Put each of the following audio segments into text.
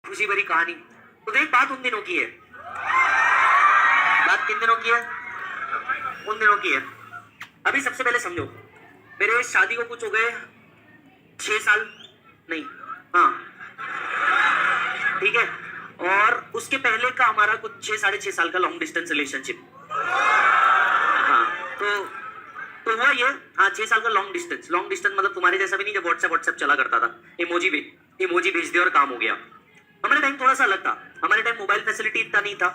खुशी भरी कहानी। तो देख, बात उन दिनों की है। बात किन दिनों की है? उन दिनों की है। अभी सबसे पहले समझो, मेरे शादी को कुछ हो गए 6 साल, नहीं, हाँ, ठीक है। और उसके पहले का हमारा कुछ 6 साढ़े 6 साल का लॉन्ग डिस्टेंस रिलेशनशिप। हाँ, तो हुआ ये, हाँ, 6 साल का लॉन्ग डिस्टेंस। लॉन्ग डिस्टेंस मतलब तुम्हारे जैसा भी नहीं, जब व्हाट्सएप चला करता था, इमोजी भेज दिया और काम हो गया। हमारे टाइम थोड़ा सा अलग था। हमारे टाइम मोबाइल फैसिलिटी इतना नहीं था।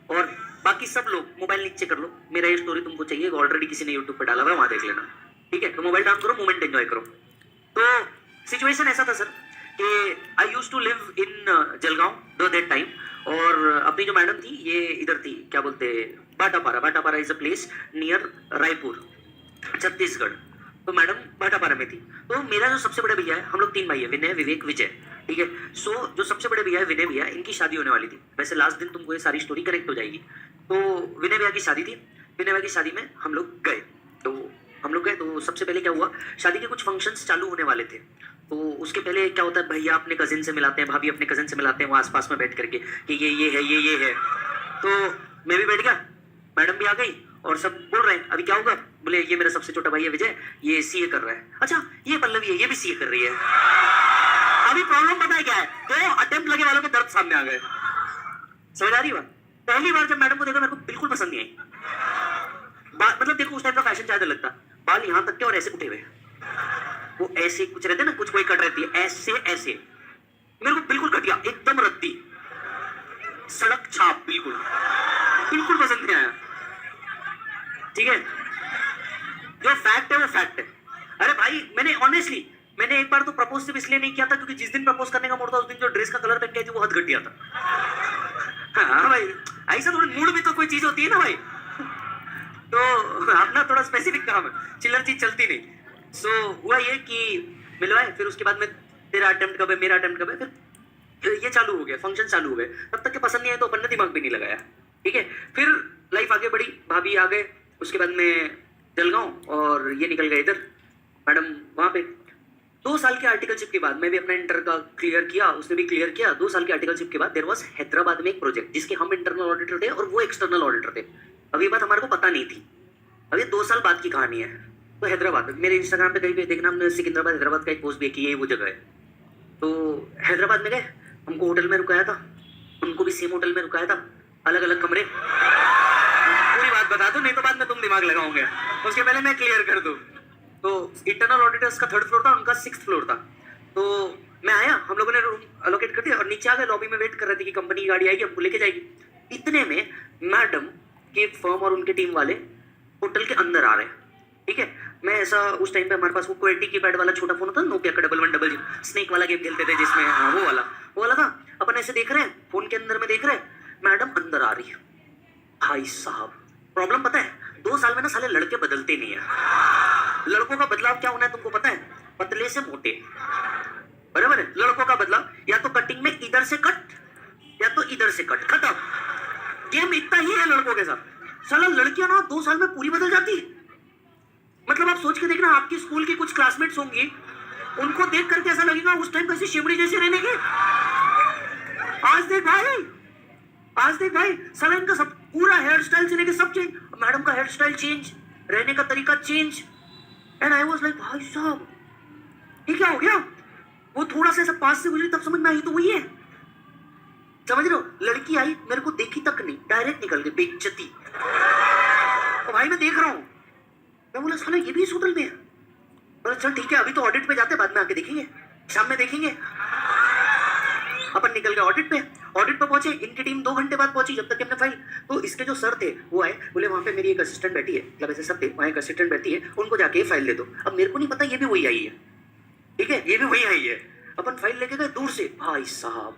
और बाकी सब लोग, मोबाइल नीचे कर लो, मेरा ये स्टोरी तुमको चाहिए, ऑलरेडी किसी ने यूट्यूब पे डाला हुआ है, वहां देख लेना, ठीक है। तो मोबाइल डाउन करो, मोमेंट एंजॉय करो। तो सिचुएशन ऐसा था सर कि I use to live in Jalgaon दो दैट टाइम। और अपनी जो मैडम थी, ये इधर थी, क्या बोलते, Batapara. Batapara is a place near Raipur, Chhattisgarh. तो मैडम भाटापारा में थी। तो मेरा जो सबसे बड़े भैया है, हम लोग 3 भाई है, विनय, विवेक, विजय, ठीक है। सो जो सबसे बड़े भैया है, विनय भैया, इनकी शादी होने वाली थी। वैसे लास्ट दिन तुमको ये सारी स्टोरी कनेक्ट हो जाएगी। तो विनय भैया की शादी थी। विनय भैया की शादी में हम लोग गए। तो सबसे पहले क्या हुआ, शादी के कुछ फंक्शंस चालू होने वाले थे। तो उसके पहले क्या होता है, भैया अपने कजिन से मिलाते हैं, भाभी अपने कजिन से मिलाते हैं, वो आसपास में बैठ करके कि ये है, ये है। तो मैं भी बैठ गया, मैडम भी आ गई, और सब बोल रहे हैं अभी क्या होगा। बोले ये मेरा सबसे छोटा भाई है विजय, ये सीए कर रहा है। अच्छा, ये पल्लवी है, ये भी सीए कर रही है। अभी प्रॉब्लम पता है क्या है, तो अटेम्प्ट लगे वालों के दर्द सामने आ गए। समझ आ रही बात? पहली बार जब मैडम को देखा, मेरे को बिल्कुल पसंद नहीं आई। मतलब देखो, उस टाइम का फैशन शायद अलग था, बाल यहाँ तक के और ऐसे उठे हुए, वो ऐसे कुछ रहते ना, कुछ कोई कट रहती है, ऐसे ऐसे। मेरे को बिल्कुल घटिया, एकदम रद्दी, सड़क छाप, बिल्कुल बिल्कुल पसंद नहीं आया, ठीक है। जो फैक्ट है वो फैक्ट है। अरे भाई, मैंने एक बार तो प्रपोज सिर्फ इसलिए नहीं किया था क्योंकि जिस दिन प्रपोज करने का मूड था, उस दिन जो ड्रेस का कलर पहन के आई थी वो हद घटिया था। हाँ भाई, ऐसा थोड़ी मूड भी तो कोई चीज होती है ना भाई। तो अपना थोड़ा स्पेसिफिक काम है, चिल्लर चीज चलती नहीं। सो हुआ ये कि मिलवाए, फिर उसके बाद में तेरा अटेम्प्ट कब है, मेरा अटेम्प्ट कब है, फिर ये चालू हो गया, फंक्शन चालू हो गए। तब तक के पसंद नहीं आए तो अपन ने दिमाग भी नहीं लगाया, ठीक है। फिर लाइफ आगे बढ़ी, भाभी आ गए, उसके बाद में जलगांव, और ये निकल गए इधर, मैडम वहां पे। 2 साल के आर्टिकलशिप के बाद मैं भी अपना इंटर का क्लियर किया, उसने भी क्लियर किया। 2 साल के आर्टिकलशिप के बाद देयर वाज हैदराबाद में एक प्रोजेक्ट जिसके हम इंटरनल ऑडिटर थे और वो एक्सटर्नल ऑडिटर थे। अब ये बात हमारे को पता नहीं थी, अब ये 2 साल बाद की कहानी है। तो हैदराबाद, मेरे इंस्टाग्राम पे कहीं पे देखना, हमने सिकंदराबाद हैदराबाद का एक पोस्ट भी किया, ये वो जगह है। तो हैदराबाद में गए, हमको होटल में रुकाया था, उनको भी सेम होटल में रुकाया था, अलग अलग कमरे। पूरी बात बता दो, नहीं तो बाद में तुम दिमाग लगाओगे, उसके पहले मैं क्लियर कर दूं। तो इंटरनल ऑडिटर्स का 3rd फ्लोर था, उनका 6th फ्लोर था। तो मैं आया, हम लोगों ने रूम अलोकेट कर दिया और नीचे आ गए, लॉबी में वेट कर रहे थे कि कंपनी की गाड़ी आएगी, हमको लेके जाएगी। इतने में मैडम के फर्म और उनके टीम वाले होटल के अंदर आ रहे हैं, ठीक है। मैं ऐसा, उस टाइम पे हमारे पास वो QWERTY कीपैड वाला छोटा फोन होता है, नोकिया का 1100, स्नेक वाला गेम खेलते थे जिसमें, हाँ वो वाला था। अपन ऐसे देख रहे हैं, फोन के अंदर में देख रहे हैं, मैडम अंदर आ रही है। भाई साहब, प्रॉब्लम पता है, 2 साल में ना साले लड़के बदलते नहीं है। लड़कों का बदलाव क्या होना है तुमको पता है? पतले से मोटे, बराबर है। लड़कों का बदलाव या तो कटिंग में इधर से कट, या तो इधर से कट, खत्म। गेम इतना ही है लड़कों के साथ। साला लड़कियां ना 2 साल में पूरी बदल जाती है। मतलब आप सोच के देखना, आपकी स्कूल की कुछ क्लासमेट्स होंगी, उनको देख करके ऐसा लगेगा उस टाइम कैसे शिमड़ी जैसे रहने के। आज देख भाई, साला इनका सब पूरा हेयर स्टाइल से लेके सब चेंज, मैडम का हेयर स्टाइल चेंज, रहने का तरीका change. And I was like, भाई साहब ये क्या हो गया। वो थोड़ा सा ऐसा पास से गुजरी, तब समझ में आई तो वही है, समझ रहे हो। लड़की आई, मेरे को देखी तक नहीं, डायरेक्ट निकल गई, बेइज्जती। तो भाई मैं देख रहा हूँ, मैं बोला साला ये भी इस होटल में है। बोला चल ठीक है, अभी तो ऑडिट पे जाते, बाद में आके देखेंगे, शाम में देखेंगे। अपन निकल गए ऑडिट पे पहुंचे, इनकी टीम 2 घंटे बाद पहुंची, जब तक हमने फाइल। तो इसके जो सर थे वो आए, बोले वहां पे मेरी एक असिस्टेंट बैठी है, मतलब ऐसे सब थे, वहां एक असिस्टेंट बैठी है, उनको जाके फाइल दे दो। अब मेरे को नहीं पता ये भी वही आई है, ठीक है, ये भी वही आई है। अपन फाइल लेके गए दूर से, भाई साहब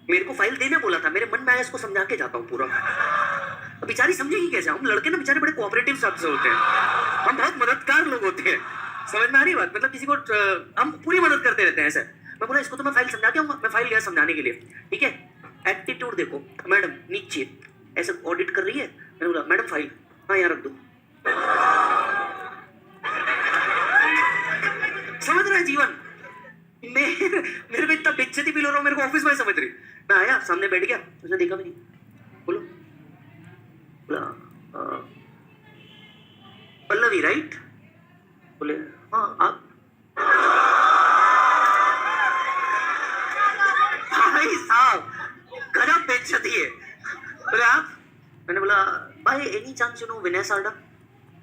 मेरे को फाइल देने बोला था, मेरे मन में आया इसको समझा के जाता हूँ पूरा। अब बेचारी समझेगी कैसे? हम लड़के ना बेचारे बड़े कोऑपरेटिव शब्द से होते हैं, हम बहुत मददगार लोग होते हैं, समझ में आ रही बात? मतलब किसी को हम पूरी मदद करते रहते हैं ऐसे। मैं बोला इसको तो मैं फाइल समझा के आऊंगा, मैं फाइल गया समझाने के लिए, ठीक है। एटीट्यूड देखो, मैडम नीचे ऐसे ऑडिट कर रही है, मैंने बोला मैडम फाइल, हाँ यहाँ रख दो। समझ रहा है जीवन, मेरे को इतना बेइज्जती फील हो रहा हूँ, मेरे को को ऑफिस में समझ रही। मैं आया, सामने बैठ गया, उसने देखा भी नहीं। बोलो, बोला पल्लवी राइट? बोले हाँ आप। भाई साहब गजब बेइज्जती है। बोले आप? मैंने बोला भाई एनी चांस यू नो विनय सारडा?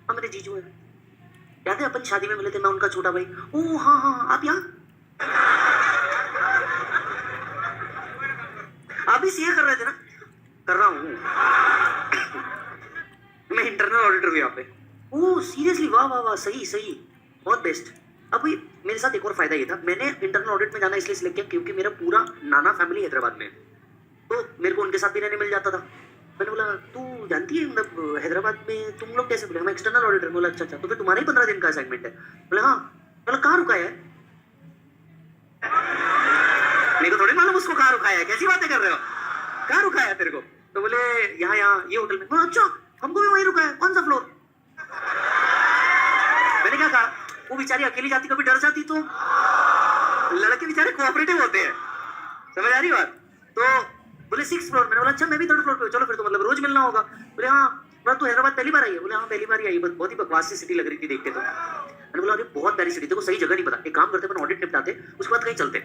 हाँ मेरे जीजू है। याद है अपन शादी में मिले थे, मैं उनका छोटा भाई। ओ हाँ हाँ आप यहाँ? आप भी सीए कर रहे थे ना? कर रहा हूँ मैं इंटरनल ऑडिटर हूँ यहाँ पे। ओह सीरियसली, वाह वाह वाह, सही सही, बहुत बेस्ट। अब भाई मेरे साथ एक और फायदा ये था, मैंने इंटरनल ऑडिट में जाना इसलिए सिलेक्ट किया क्योंकि मेरा पूरा नाना फैमिली हैदराबाद में है, तो मेरे को उनके साथ भी रहने मिल जाता था। मैंने बोला तू जानती है मतलब हैदराबाद में तुम लोग कैसे? बोले हम एक्सटर्नल ऑडिटर। बोला अच्छा अच्छा, तो फिर तुम्हारा ही 15 दिन का असाइनमेंट है? बोले हाँ। बोला कहाँ रुका है? मेरे को थोड़ी मालूम उसको कहाँ रुकाया है, कैसी बातें कर रहे हो, कहाँ रुकाया है तेरे को? तो बोले यहाँ यहाँ ये होटल में। अच्छा हमको भी वहीं रुका है, कौन सा फ्लोर? मैंने क्या कहा, वो बेचारी अकेली जाती कभी डर जाती तो? लड़के बेचारे कोऑपरेटिव होते हैं, समझ आ रही बात? तो बोले 6th फ्लोर। मैंने बोला अच्छा मैं भी 3rd फ्लोर पे। चलो फिर तो मतलब रोज मिलना होगा। बोले हाँ। बोला तू हैदराबाद पहली बार आई है? बोले हाँ पहली बार ही आई, बहुत ही बकवास सी सिटी लग रही थी देख के तो। मैंने बोला अरे बहुत प्यारी सिटी, देखो सही जगह नहीं पता, एक काम करते अपन ऑडिट निपटाते उसके बाद कहीं चलते।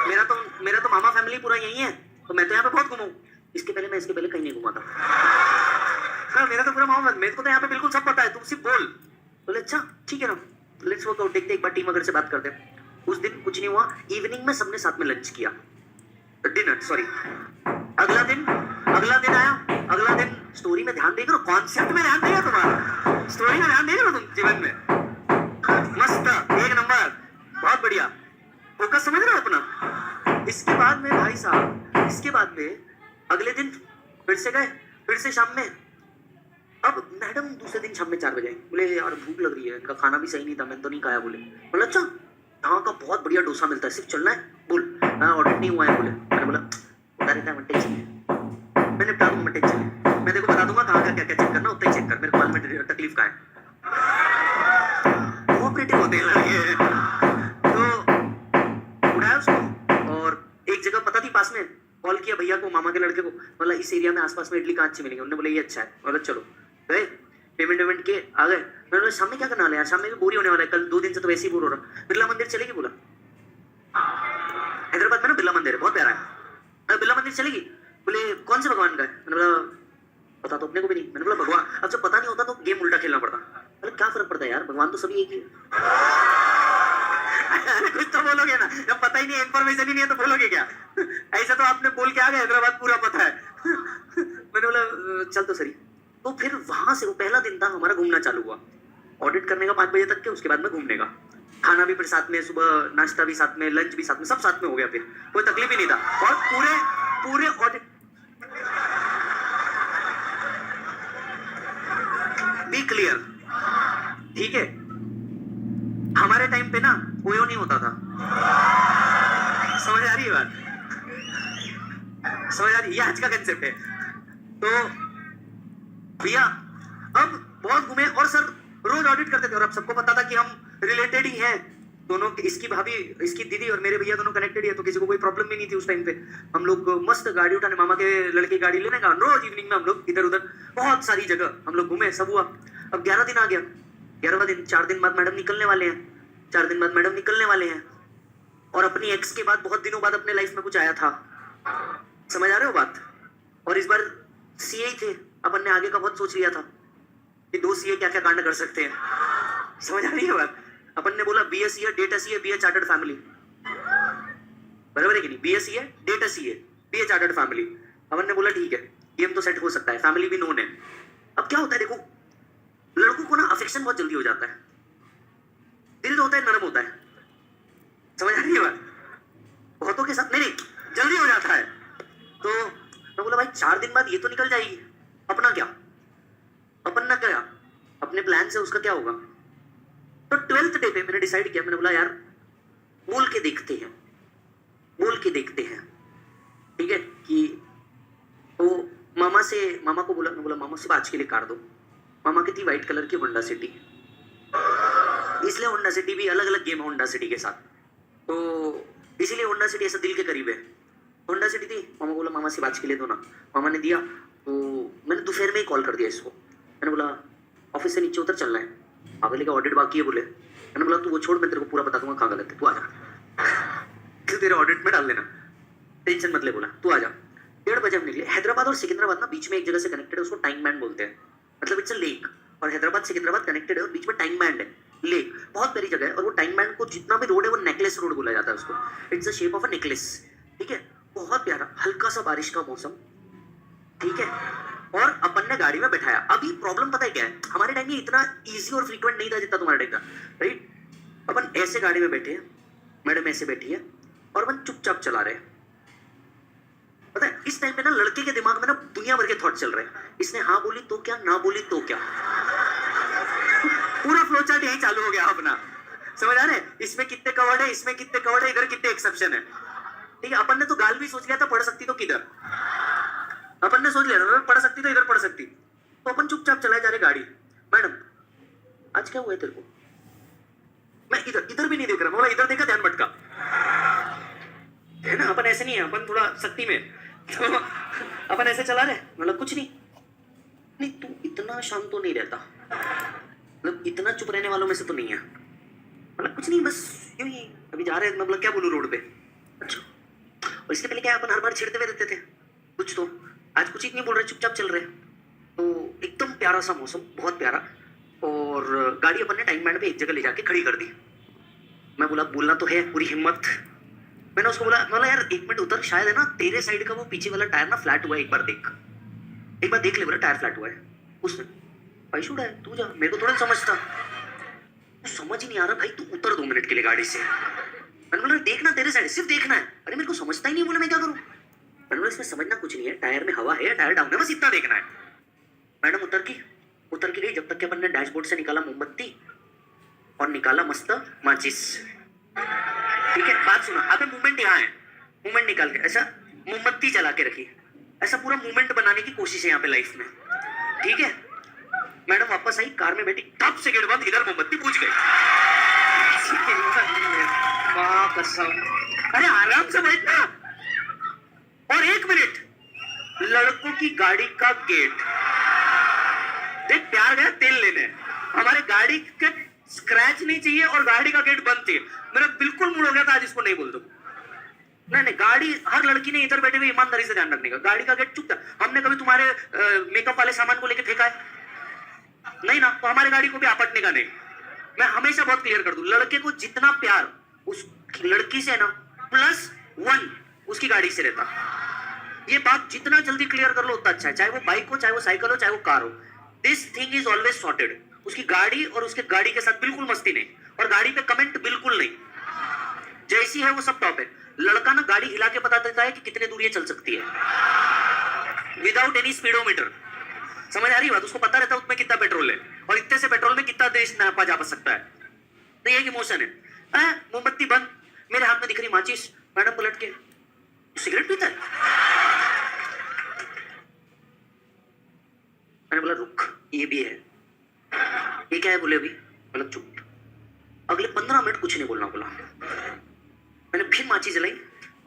मेरा तो मामा फैमिली पूरा यही है, तो मैं तो यहाँ पे बहुत घूमा हूँ। इसके पहले कहीं नहीं घुमा था। हाँ मेरा तो पूरा मामा, मेरे को तो यहाँ पे बिल्कुल सब पता है, तुम सिर्फ बोल। बोले अच्छा ठीक है ना, लेट्स वर्क आउट, देखते एक बार टीम अगर से बात करते हैं। उस दिन कुछ नहीं हुआ, इवनिंग में सबने साथ में लंच किया, डिनर सॉरी। अगला दिन आया, अगला दिन स्टोरी में ध्यान देगा, कॉन्सेप्ट में ध्यान देगा, तुम्हारा स्टोरी में ध्यान देगा तुम जीवन में, मस्त एक नंबर, बहुत बढ़िया फोकस, समझ रहे हो अपना। इसके बाद में भाई साहब, इसके बाद में अगले दिन फिर से गए, फिर से शाम में। अब मैडम दूसरे दिन शाम में 4 बजे बोले यार भूख लग रही है, इनका खाना भी सही नहीं था, मैंने तो नहीं खाया। बोले अच्छा यहाँ का बहुत बढ़िया डोसा मिलता है, सिर्फ चलना है? बोल मैं ऑर्डर नहीं हुआ है। बोले मैंने बोला बता देता है, टेंशन नहीं, मैं निपटा दूंगा, टेंशन नहीं, मैं देखो बता दूंगा कहाँ का क्या क्या चेक करना उतना ही चेक कर, मेरे को मालूम है तकलीफ का है। कोऑपरेटिव होते हैं लड़के। तो उठाया उसको और एक जगह पता थी पास में, कॉल किया भैया को, मामा के लड़के को, बोला इस एरिया में आसपास में इडली कहाँ अच्छी मिलेंगे? उन्होंने बोला ये अच्छा है। बोला चलो गए, पेमेंट के आ गए। मैंने बोला शाम में क्या करना है यार, शाम में भी बोरी होने वाला है, कल 2 दिन से तो वैसे ही बोर हो रहा। बिरला मंदिर चलेगी? बोला हैदराबाद में ना बिरला मंदिर है, बहुत प्यारा है, बिरला मंदिर चलेगी? बोले कौन से भगवान का है? मैंने बोला पता तो अपने को भी नहीं। मैंने बोला भगवान, अब जब पता नहीं होता तो गेम उल्टा खेलना पड़ता। बोले क्या फर्क पड़ता है यार, भगवान तो सभी एक ही है। कुछ तो बोलोगे ना, जब पता ही नहीं है, इन्फॉर्मेशन ही नहीं है तो बोलोगे क्या? ऐसा तो आपने बोल के आ गए हैदराबाद पूरा पता है। मैंने बोला चल तो सही। तो फिर वहां से वो पहला दिन था हमारा, घूमना चालू हुआ, ऑडिट करने का 5 बजे तक के, उसके बाद में घूमने का, खाना भी फिर साथ में, सुबह नाश्ता भी साथ में, लंच भी साथ में, सब साथ में हो गया, फिर कोई तकलीफ ही नहीं था। और पूरे ऑडिट बी क्लियर, ठीक है? हमारे टाइम पे ना ओयो नहीं होता था, समझ आ रही है बात? समझ आ रही है? ये आज का कंसेप्ट है। तो भैया अब बहुत घूमे और सर रोज ऑडिट करते थे, और अब सबको पता था कि हम रिलेटेड ही हैं दोनों, इसकी भाभी, इसकी दीदी और मेरे भैया दोनों कनेक्टेड है, तो किसी को कोई प्रॉब्लम भी नहीं थी उस टाइम पे। हम लोग मस्त गाड़ी उठाने, मामा के लड़के गाड़ी लेने का, रोज इवनिंग में हम लोग इधर उधर बहुत सारी जगह हम लोग घूमे, सब हुआ। अब 11 दिन आ गया, 11वां दिन, 4 दिन बाद मैडम निकलने वाले हैं, 4 दिन बाद मैडम निकलने वाले हैं, और अपनी एक्स के बाद बहुत दिनों बाद अपने लाइफ में कुछ आया था, समझ आ रहे हो बात? और इस बार सीए थे, अपन ने आगे का बहुत सोच लिया था कि 2 सीए क्या क्या कांड कर सकते हैं, समझ आ रही है बात? अपन ने बोला BA CA, data CA, BA chartered family, बराबर है कि नहीं? BA CA, data CA, BA chartered family. अपन ने बोला ठीक है, गेम तो सेट हो सकता है, फैमिली भी नोन है। अब क्या होता है देखो, लड़कों को ना अफेक्शन बहुत जल्दी हो जाता है, दिल जो होता है नरम होता है, समझ आ रही है बात? बहुतों के साथ नहीं जल्दी हो जाता है। तो मैं बोला भाई 4 दिन बाद ये तो निकल जाएगी, अपना क्या, अपन ना क्या, अपने प्लान से उसका क्या होगा? तो 12th डे पे मैंने डिसाइड किया, मैंने बोला यार बोल के देखते हैं, ठीक है? कि वो मामा को बोला, मैं बोला मामा सिर्फ आज के लिए कार दो। मामा की थी व्हाइट कलर की होंडा सिटी, इसलिए होंडा सिटी भी अलग अलग गेम है होंडा सिटी के साथ। तो इसीलिए होंडा सिटी ऐसा दिल के करीब है। होंडा सिटी थी, मामा बोला मामा से बात के लिए दो ना, मामा ने दिया। तो मैंने दोपहर में ही कॉल कर दिया इसको, मैंने बोला ऑफिस से नीचे उतर चलना है। अगले का ऑडिट बाकी है बोले। मैंने बोला तू वो छोड़, मैं तेरे को पूरा बता दूंगा कहाँ गलत है, तू आ जा, तेरे ऑडिट में डाल देना, टेंशन मत ले। बोला तू आ जा। 1:30 बजे हम निकले। हैदराबाद और सिकंदराबाद ना बीच में एक जगह से कनेक्टेड है, उसको टाइम बैंड बोलते हैं, मतलब इट्स अ लेक। और हैदराबाद सिकंदराबाद कनेक्टेड है और बीच में टाइम बैंड है, लेक, बहुत प्यारी जगह है। और वो टाइम बैंड को जितना भी रोड है वो नेकलेस रोड बोला जाता है उसको, it's the shape of a necklace, ठीक है, बहुत प्यारा। हल्का सा बारिश का मौसम, ठीक है। और अपन ने गाड़ी में बैठाया। अभी प्रॉब्लम पता है क्या है, हमारे टाइम में इतना इजी और फ्रीक्वेंट नहीं था जितना तुम्हारे टाइम था, राइट। अपन ऐसे गाड़ी में बैठे हैं, मैडम ऐसे बैठी है और अपन चुपचाप चला रहे हैं। पता है इस टाइम पे ना लड़के के दिमाग में ना दुनिया भर के थॉट चल रहे हैं। इसने हाँ बोली तो क्या, ना बोली तो क्या, पूरा फ्लो चार्ट यही चालू हो गया अपना, समझ आ रहे हैं। इसमें कितने कवर्ड है, इसमें कितने कवर्ड है, इधर कितने एक्सेप्शन है, ठीक है। अपन ने तो गाल भी सोच लिया था, पढ़ सकती तो किधर, अपन ने सोच लिया था पढ़ सकती तो इधर पढ़ सकती, तो अपन चुपचाप चलाए जा रहे गाड़ी। मैडम आज क्या हुआ है तेरे को, मैं इधर इधर भी नहीं देख रहा, बोला इधर देखा ध्यान भटका, है ना। अपन ऐसे नहीं है, अपन थोड़ा शक्ति में, तो अपन ऐसे चला रहे, मतलब कुछ नहीं। नहीं तू इतना शांत तो नहीं रहता, मतलब इतना चुप रहने वालों में से तो नहीं है, मतलब कुछ नहीं, बस यूं ही अभी जा रहे हैं, मतलब क्या बोलूं रोड पे। अच्छा, और इसके पहले क्या अपन हर बार छेड़ते हुए रहते थे कुछ, तो आज कुछ ही नहीं बोल रहे, चुपचाप चल रहे। तो एकदम प्यारा सा मौसम, बहुत प्यारा। और गाड़ी अपन ने टाइम बैंड पे एक जगह ले जाके खड़ी कर दी। मैं बोला बोलना तो है, पूरी हिम्मत। मैंने उसको बोला यार 1 मिनट उतर, शायद है ना तेरे साइड का वो पीछे वाला टायर ना फ्लैट हुआ है, एक बार देख ले बोला, टायर फ्लैट हुआ है। उसने भाई शुड है, तू जा, मेरे को थोड़ा समझता, समझ ही नहीं आ रहा भाई, तू उतर 2 मिनट के लिए गाड़ी से। मैंने बोला देखना तेरे साइड, सिर्फ देखना है। अरे मेरे को समझता ही नहीं, बोला मैं क्या करूं। मैंने बोला इसमें समझना कुछ नहीं है, टायर में हवा है या टायर डाउन है, बस इतना देखना है। मैडम उतर के गई, जब तक कि अपन ने डैशबोर्ड से निकाला मोमबत्ती और निकाला मस्त माचिस, ठीक है। बात सुना, अबे मूवमेंट यहाँ है, मूवमेंट निकाल के ऐसा मोमबत्ती जला के रखी, ऐसा पूरा मूवमेंट बनाने की कोशिश है यहाँ पे लाइफ में, ठीक है। मैडम वापस आई, कार में बैठी, टप से गेट बंद, इधर मोमबत्ती बुझ गई। अरे आराम से बैठना। और 1 मिनट, लड़कों की गाड़ी का गेट देख, प्यार गया तेल लेने, हमारे गाड़ी के स्क्रैच नहीं चाहिए और गाड़ी का गेट बंद चाहिए। मेरा बिल्कुल मूड हो गया था आज इसको नहीं बोल दो। नहीं, गाड़ी, हर लड़की ने इधर बैठे हुए ईमानदारी से ध्यान रखने का, गाड़ी का गेट चुप था। हमने कभी तुम्हारे मेकअप वाले सामान को लेके फेंका है नहीं ना, तो हमारी गाड़ी को भी आपटने का नहीं। मैं हमेशा बहुत क्लियर कर दूं, लड़के को जितना प्यार उस लड़की से है ना +1 उसकी गाड़ी से रहता, ये बात जितना जल्दी क्लियर कर लो उतना अच्छा है। चाहे वो बाइक हो, चाहे वो साइकिल हो, चाहे वो कार हो, this thing is always sorted. उसकी गाड़ी और उसके गाड़ी के साथ बिल्कुल मस्ती नहीं, और गाड़ी पे कमेंट बिल्कुल नहीं, जैसी है वो सब टॉप है। लड़का ना गाड़ी हिला के पता देता है कि कितने दूर ये चल सकती है विदाउट एनी स्पीडोमीटर, समझ आ रही बात। उसको पता रहता है उसमें कितना पेट्रोल है और इतने से पेट्रोल में कितना देश नापा जा सकता है। तो ये इमोशन है। मोमबत्ती बंद, मेरे हाथ में दिख रही माचिस। मैडम पलट के सिगरेट पीता है, मैंने बोला रुक, ये भी है। ये क्या है बोले अभी, मतलब चुप। अगले 15 मिनट कुछ नहीं बोलना बोला। मैंने फिर माची जलाई,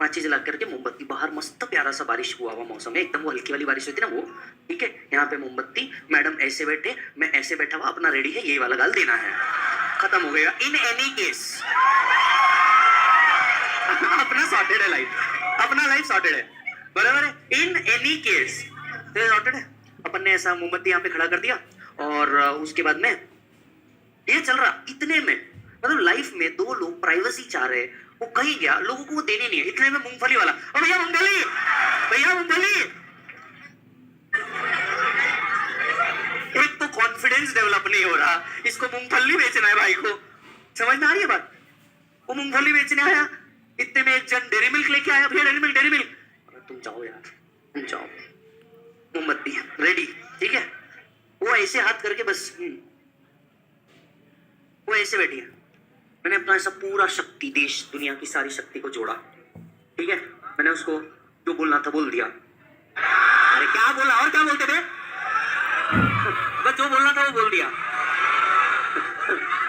माची जला करके मोमबत्ती, बाहर मस्त प्यारा सा बारिश हुआ हुआ मौसम है, एकदम वो हल्की वाली बारिश होती है ना वो, ठीक है। यहाँ पे मोमबत्ती, मैडम ऐसे बैठे, मैं ऐसे बैठा हुआ, अपना रेडी है, ये वाला गाल देना है, खत्म हो गया। इन एनी केस अपना सॉर्टेड है लाइफ, अपना लाइफ सॉर्टेड है, बराबर है। इन एनी केस सॉर्टेड है। अपन ने ऐसा मोमबत्ती यहाँ पे खड़ा कर दिया और उसके बाद में ये चल रहा। इतने में मतलब लाइफ में 2 लोग प्राइवेसी चाह रहे, वो कहीं गया, लोगों को वो देने नहीं है, इतने में मूंगफली वाला, भैया मूंगफली, भैया मूंगफली। एक तो कॉन्फिडेंस डेवलप नहीं हो रहा, इसको मूंगफली बेचना है भाई को, समझ में आ रही है बात। वो मूंगफली बेचने आया, इतने में एक जन डेरी मिल्क लेके आया, भैया डेरी मिल्क। तुम जाओ यार, तुम जाओ। मोमबत्ती रेडी, ठीक है। वो ऐसे हाथ करके बस वो ऐसे बैठी है। मैंने अपना ऐसा पूरा शक्ति, देश दुनिया की सारी शक्ति को जोड़ा, ठीक है। मैंने उसको जो बोलना था बोल दिया। अरे क्या बोला, और क्या बोलते थे, बस जो बोलना था वो बोल दिया।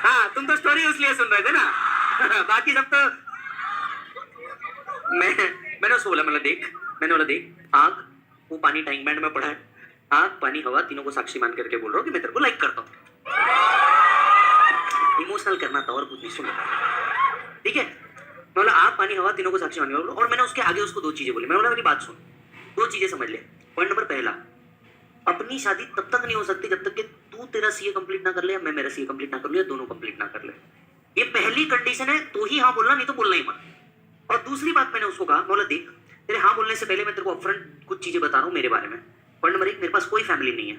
हाँ तुम तो स्टोरी इसलिए सुन रहे थे ना बाकी सब तो मैंने उसको बोला, मैंने बोला देख आग वो पानी टैंक बैंड में पड़ा है, आग पानी हवा तीनों को साक्षी मान करके बोल रहा हूँ कि मैं तेरे को लाइक करता हूँ। इमोशनल करना था और कुछ नहीं, सुनो ठीक है। मैं बोला आग पानी हवा तीनों को साक्षी मान के बोल रहा हूँ, और मैंने उसके आगे उसको दो चीजें बोली। मैं बोला मेरी बात सुन, दो चीजें समझ ले। पॉइंट नंबर पहला, अपनी शादी तब तक नहीं हो सकती जब तक कि तू तेरा सीए कंप्लीट ना कर ले या मैं मेरा सीए कंप्लीट ना कर लूं या दोनों कंप्लीट ना कर ले। ये पहली कंडीशन है, तो ही हाँ बोलना, नहीं तो बोलना ही मत। और दूसरी बात मैंने उसको कहा, बोला देख तेरे हाँ बोलने से पहले मैं तेरे को अपफ्रंट कुछ चीजें बता रहा हूँ मेरे बारे में। पॉइंट नंबर एक, मेरे पास कोई फैमिली नहीं है।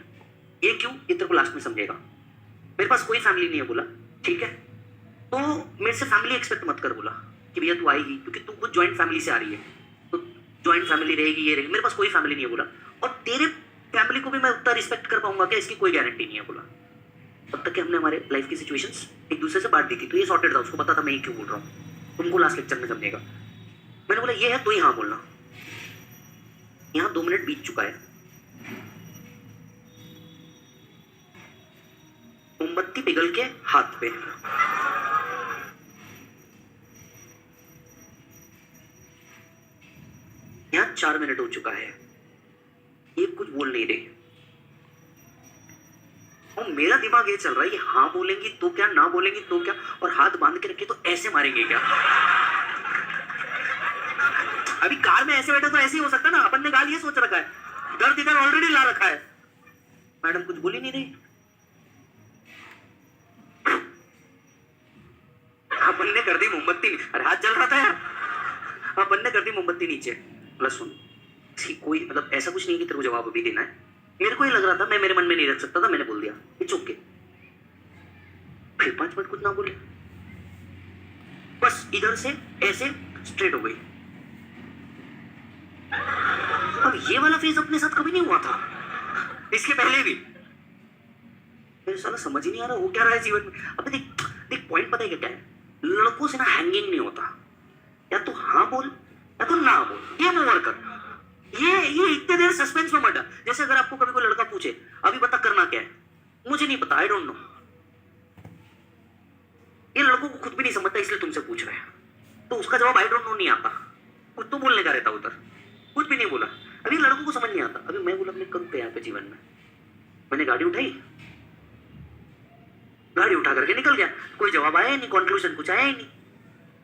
ये क्यों, ये तेरे को लास्ट में समझेगा। मेरे पास कोई फैमिली नहीं है बोला, ठीक है, तो मेरे से फैमिली एक्सपेक्ट मत कर बोला कि भैया तू आएगी, क्योंकि तू कुछ ज्वाइंट फैमिली से आ रही है तो ज्वाइंट फैमिली रहेगी, ये रहेगी। मेरे पास कोई फैमिली नहीं है बोला, और तेरे फैमिली को भी मैं उतना रिस्पेक्ट कर पाऊंगा क्या, इसकी कोई गारंटी नहीं है बोला। तब तक कि हमने हमारे लाइफ की सिचुएशंस एक दूसरे से बांट दी थी, तो ये सॉर्टेड था, उसको पता था मैं ये क्यों बोल रहा हूँ, तुमको लास्ट लेक्चर में समझेगा। मैंने बोला ये है तो ही हाँ बोलना। यहाँ 2 मिनट बीत चुका है, मोमबत्ती पिघल के हाथ पे, यहाँ 4 मिनट हो चुका है, ये कुछ बोल नहीं रही। और मेरा दिमाग ये चल रहा है कि हाँ बोलेंगी तो क्या, ना बोलेंगी तो क्या, और हाथ बांध के रखे तो ऐसे मारेंगे क्या। अभी कार में ऐसे बैठे तो ऐसे ही हो सकता ना, अपन ने गाल ये सोच रखा है, दर्द इधर ऑलरेडी ला रखा है। मैडम कुछ बोली नहीं रही, अपन ने कर दी मोमबत्ती, अरे हाथ जल रहा था यार, अपन ने कर दी मोमबत्ती नीचे। बोला सुन, कोई मतलब ऐसा कुछ नहीं कि तेरे को जवाब अभी देना है, मेरे को ही लग रहा था, मैं मेरे मन में नहीं रख सकता था, मैंने बोल दिया इट्स ओके। फिर 5 मिनट कुछ ना बोले, बस इधर से ऐसे स्ट्रेट हो गई। अब ये वाला फेज अपने साथ कभी नहीं हुआ था, इसके पहले भी। मेरे साला समझ ही नहीं आ रहा वो क्या रहा है जीवन में। अब देख देख पॉइंट पता है क्या है, लड़कों से ना हैंगिंग नहीं होता, या तो हाँ बोल या तो ना बोल, गेम ओवर कर। ये इतने देर सस्पेंस में मत डाल। जैसे अगर आपको कभी कोई लड़का पूछे अभी बता करना क्या है, मुझे नहीं पता, आई डोंट नो, ये लड़कों को खुद भी नहीं समझता इसलिए तुमसे पूछ रहे हैं, तो उसका जवाब आई डोंट नो नहीं आता, कुछ तो बोलने का रहता उधर, कुछ भी नहीं बोला। अभी लड़कों को समझ नहीं आता। अभी मैं बोला अपने करूँ क्या यहाँ पे जीवन में, मैंने गाड़ी उठाई, गाड़ी उठा करके निकल गया, कोई जवाब आया ही नहीं, कंक्लूजन कुछ आया ही नहीं,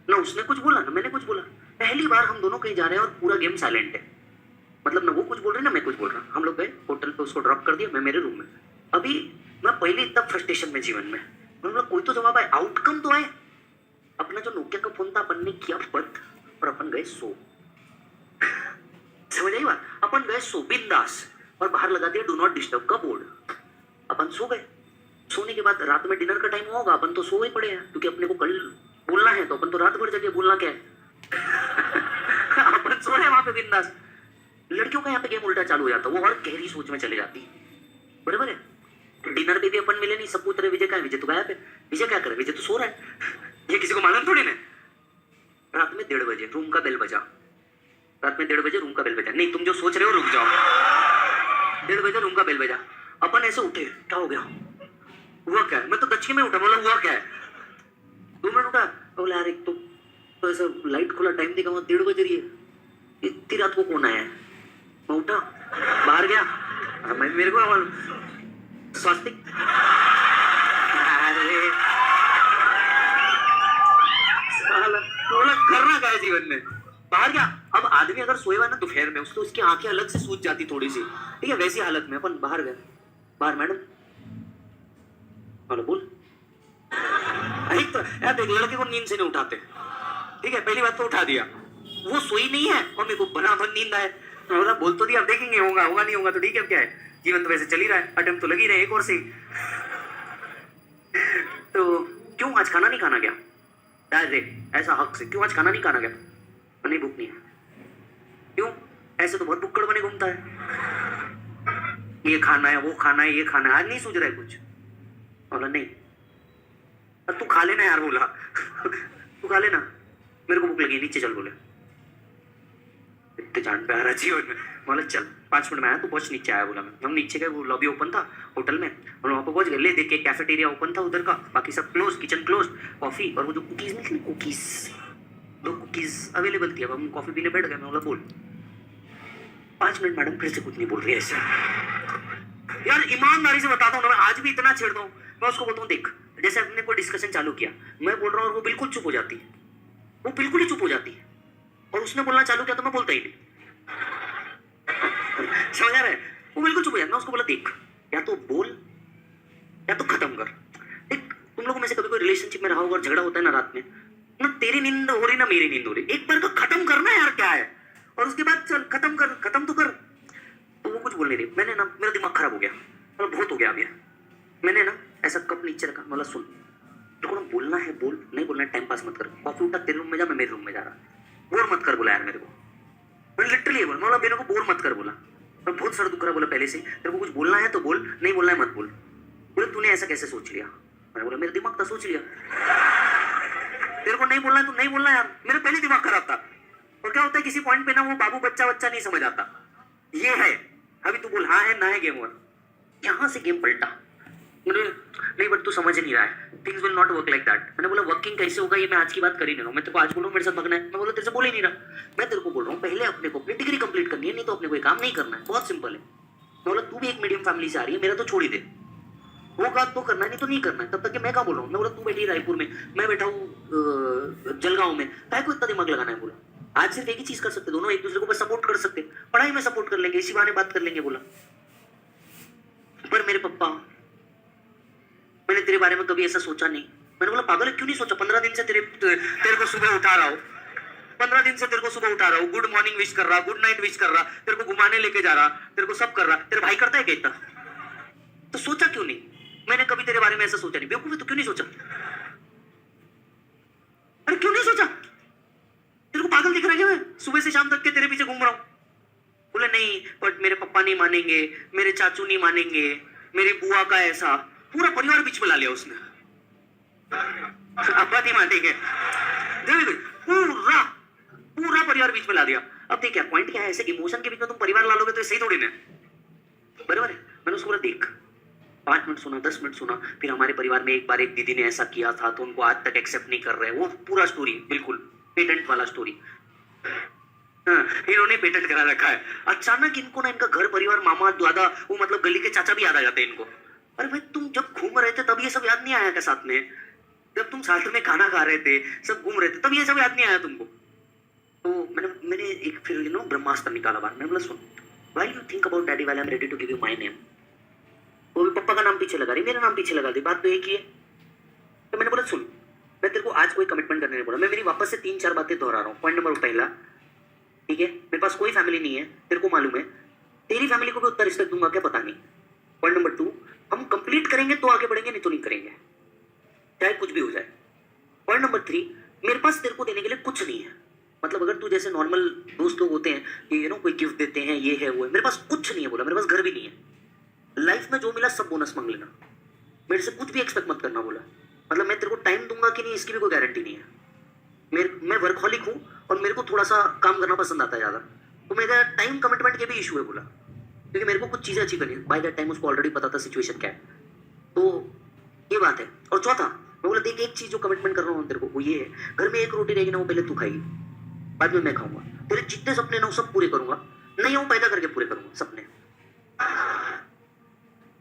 ना उसने कुछ बोला ना मैंने कुछ बोला। पहली बार हम दोनों कहीं जा रहे हैं और पूरा गेम साइलेंट है, मतलब ना वो कुछ बोल रहे ना मैं कुछ बोल रहा। हम लोग गए होटल पे, उसको ड्रॉप कर दिया, मैं मेरे रूम में। अभी मैं पहले इतना फ्रस्ट्रेशन में जीवन में, मतलब कोई तो जवाब आए, आउटकम तो आए। अपना जो नोकिया का फोन था अपन ने किया बंद और अपन गए सो। समझ आई बात, अपन गए सो बिंदास, और बाहर लगा दिया डू नॉट डिस्टर्ब का बोर्ड। अपन सो गए, सोने के बाद रात में डिनर का टाइम होगा, अपन तो सो ही पड़े हैं, क्योंकि अपने को कल बोलना है, तो अपन तो रात भर जगह बोलना क्या है। अपन सो रहे वहां पे बिंदास। लड़कियों का यहाँ पे गेम उल्टा चालू हो जाता, वो और गहरी सोच में चले जाती, बराबर है। डिनर पे भी अपन मिले नहीं, सब पूछ रहे विजय कहाँ है, विजय तो गायब है, विजय क्या करे, विजय तो सो रहा है। ये किसी को मालूम थोड़ी ना। रात में 1:30 बजे रूम का बेल बजा, रात में 1:30 बजे रूम का बेल बजा, नहीं तुम जो सोच रहे हो रुक जाओ, 1:30 बजे रूम का बेल बजा। अपन ऐसे उठे, क्या हो गया, हुआ क्या है, मैं तो दक्षिण में उठा, बोला हुआ क्या है, 2 मिनट उठा, बोला यार एक तो ऐसा लाइट खुला, टाइम देखा वहां 1:30 बज रही है, इतनी रात को कौन आया है। मैं उठा, बाहर गया, मैं मेरे को स्वास्तिक, अरे बोला करना क्या है जीवन में, बाहर गया। अब आदमी अगर सोए हुआ ना दोपहर में, उसको उसकी आंखें अलग से सूझ जाती थोड़ी सी, ठीक है, वैसी हालत में अपन बाहर गए। बाहर मैडम, बोलो बोल, अरे तो यार एक लड़के को नींद से नहीं उठाते, ठीक है, पहली बात तो उठा दिया, वो सोई नहीं है और मेरे को बराबर नींद आए, बोला बोल तो दिया, अब देखेंगे होगा होगा नहीं होगा तो ठीक है, क्या है जीवन तो वैसे चल ही रहा है, अटेम्प्ट तो लगी रहे एक और से। तो क्यों आज खाना नहीं खाना गया, डायरेक्ट ऐसा हक से, क्यों आज खाना नहीं खाना गया, नहीं भूख नहीं है, क्यों, ऐसे तो बहुत भुक्कड़ बने घूमता है, ये खाना है वो खाना है ये खाना है, आज नहीं सूझ रहा है कुछ। बोला नहीं, अब तू खा लेना यार, बोला तू खा लेना, मेरे को भूख लगी, नीचे चल, बोले इतने जान पे आ रहा जीवन में। बोला चल 5 मिनट में आया, तू पहुंच, नीचे आया, बोला मैं, हम नीचे गए, वो लॉबी ओपन था होटल में, और वहाँ पे पहुंच गए, ले देख के कैफेटेरिया ओपन था उधर का, बाकी सब क्लोज, किचन क्लोज, कॉफी और वो जो कुकीज मिलती है कुकीज, दो कुकीज अवेलेबल थी, अब हम कॉफी पीने बैठ गए। मैं बोला बोल। 5 मिनट मैडम फिर से कुछ नहीं बोल रही है ऐसे। यार ईमानदारी से बताता हूँ ना, मैं आज भी इतना छेड़ता हूँ। मैं उसको बोलता हूँ देख, जैसे हमने कोई डिस्कशन चालू किया, मैं बोल रहा हूँ और वो बिल्कुल चुप हो जाती है, वो बिल्कुल ही चुप हो जाती है, और उसने बोलना चालू किया तो मैं बोलता ही नहीं। समझ आ रहा है? वो बिल्कुल चुप हो जाता। मैं उसको बोला देख, या तो बोल या तो खत्म कर। देख, तुम लोगों में से कभी कोई रिलेशनशिप में रहा होगा और झगड़ा होता है ना रात में, ना तेरी नींद हो रही ना मेरी नींद हो रही, एक बार तो खत्म करना यार, क्या है? और उसके बाद चल खत्म कर, खत्म तो कर। तो वो कुछ बोल नहीं रही। मैंने ना, मेरा दिमाग खराब हो गया, मतलब बहुत हो गया अभी। मैंने ना ऐसा कप नीचे रखा, बोला सुन, तेरे को ना बोलना है बोल, नहीं बोलना है टाइम पास मत कर। कॉफी उठा, तेरे रूम में जा, मैं मेरे रूम में जा रहा, बोर मत कर बोला यार मेरे को। मैंने लिटरली बोला, बोला मेरे को बोर मत कर बोला। मैं बहुत सर दुख रहा, बोला पहले से तेरे को कुछ बोलना है तो बोल, नहीं बोलना है मत बोल। बोले तूने ऐसा कैसे सोच लिया? मैंने बोला मेरा दिमाग था, सोच लिया। तेरे को नहीं बोलना है तो नहीं बोलना यार, मेरा पहले दिमाग खराब था। और क्या होता है किसी पॉइंट पे ना वो बाबू बच्चा बच्चा नहीं समझ आता, ये है अभी तू बोल हाँ है ना है, गेम ओवर। यहां से गेम पलटा। मुझे नहीं, बट तू समझ नहीं रहा है, things will not work like that. मैंने बोला वर्किंग कैसे होगा ये मैं आज की बात कर ही नहीं रहा हूँ। मैं तेरे को आज बोल रहा हूँ मेरे साथ भगना है, मैं बोला तेरे से बोल ही नहीं रहा। मैं तेरे को बोल रहा हूँ पहले अपने को अपनी डिग्री कंप्लीट करनी है, नहीं तो अपने कोई काम नहीं करना है, बहुत सिंपल है। मैं बोला तू भी एक मीडियम फैमिली से आ रही है, मेरा तो छोड़ ही दे, होगा तो करना है नहीं तो नहीं करना है। तब तक कि मैं क्या बोल रहा हूँ? मैं बोला तू बैठी रायपुर में, मैं बैठा हूँ जलगांव में, काय को इतना दिमाग लगाना है? बोला आज सिर्फ एक ही चीज कर सकते, दोनों एक दूसरे को बस सपोर्ट कर सकते, पढ़ाई में सपोर्ट कर लेंगे, इसी बहाने बात कर लेंगे। बोला पर मेरे पप्पा, मैंने तेरे बारे में कभी ऐसा सोचा नहीं। मैंने बोला पागल है, क्यों नहीं सोचा? 15 दिन से तेरे को सुबह उठा रहा हूँ, 15 दिन से तेरे को सुबह उठा रहा हूँ, गुड मॉर्निंग विश कर रहा, गुड नाइट विश कर रहा, तेरे को घुमाने लेके जा रहा, तेरे को सब कर रहा। तेरे भाई करता है क्या इतना? तो सोचा क्यों नहीं? मैंने कभी तेरे बारे में ऐसा सोचा नहीं। बेवकूफ है तो क्यों नहीं सोचा? अरे क्यों नहीं सोचा? तेरे को पागल दिख रहा है क्या मैं सुबह से शाम तक के तेरे पीछे घूम रहा हूँ? बोले नहीं, बट मेरे पापा नहीं मानेंगे, मेरे चाचू नहीं मानेंगे, मेरी बुआ का ऐसा, पूरा परिवार बीच में ला लिया उसने। अब्बा नहीं मानेंगे, पूरा पूरा परिवार बीच में ला दिया। अब देख क्या पॉइंट क्या है, ऐसे इमोशन के बीच में तुम परिवार ला लोगे तो सही थोड़ी ना, बराबर है? मैंने उसको बोला देख, 5 मिनट सुना, 10 मिनट सुना, फिर हमारे परिवार में एक बार एक दीदी ने ऐसा किया था तो उनको आज तक एक्सेप्ट नहीं कर रहे, वो पूरा स्टोरी बिल्कुल पेटेंट वाला स्टोरी। हाँ, इन्होंने पेटेंट करा रखा है। अचानक इनको ना इनका घर परिवार, मामा दादा, वो मतलब गली के चाचा भी याद आ जाते हैं इनको। अरे भाई तुम जब घूम रहे थे तब ये सब याद नहीं आया क्या साथ में? जब तुम साथ में खाना खा रहे थे, सब घूम रहे थे, तब ये सब याद नहीं आया तुमको? तो मैंने एक फिर ब्रह्मास्त्र निकाला बाहर। मैंने बोला सुन, while you think about daddy, while I am ready to give you my name. वो भी पप्पा का नाम पीछे लगा रही, मेरा नाम पीछे लगा दी, बात तो एक ही है। तो मैंने बोला सुन, मैं तेरे को आज कोई कमिटमेंट करने नहीं बोला, मैं मेरी वापस से 3-4 बातें दोहरा रहा हूँ। पॉइंट नंबर पहला, ठीक है, मेरे पास कोई फैमिली नहीं है, तेरे को मालूम है, तेरी फैमिली को भी उतना रिस्पेक्ट दूंगा क्या पता नहीं। पॉइंट नंबर 2, हम कंप्लीट करेंगे तो आगे बढ़ेंगे, नहीं तो नहीं करेंगे, चाहे कुछ भी हो जाए। पॉइंट नंबर 3, मेरे पास तेरे को देने के लिए कुछ नहीं है। मतलब अगर तू जैसे नॉर्मल दोस्त लोग होते हैं कि कोई गिफ्ट देते हैं, ये है वो है, मेरे पास कुछ नहीं है। बोला मेरे पास घर भी नहीं है, लाइफ में जो मिला सब बोनस मांग लेना, मेरे से कुछ भी एक्सपेक्ट मत करना। बोला मतलब मैं तेरे को टाइम दूंगा कि नहीं इसकी भी कोई गारंटी नहीं है। मैं वर्कहॉलिक हूँ और मेरे को थोड़ा सा काम करना पसंद आता है ज़्यादा, तो मेरा टाइम कमिटमेंट के भी इशू है। बोला क्योंकि मेरे को कुछ चीज़ें अचीव करनी है। बाय दैट टाइम उसको ऑलरेडी पता था सिचुएशन क्या है, तो ये बात है। और चौथा, मैं बोला देख एक चीज़ जो कमिटमेंट कर रहा हूँ तेरे को वो ये है, घर में एक रोटी रहेगी ना, वो पहले तू खाएगी, बाद में मैं खाऊंगा। तेरे जितने सपने ना वो सब पूरे करूंगा, नहीं वो पैदा करके पूरे करूंगा सपने,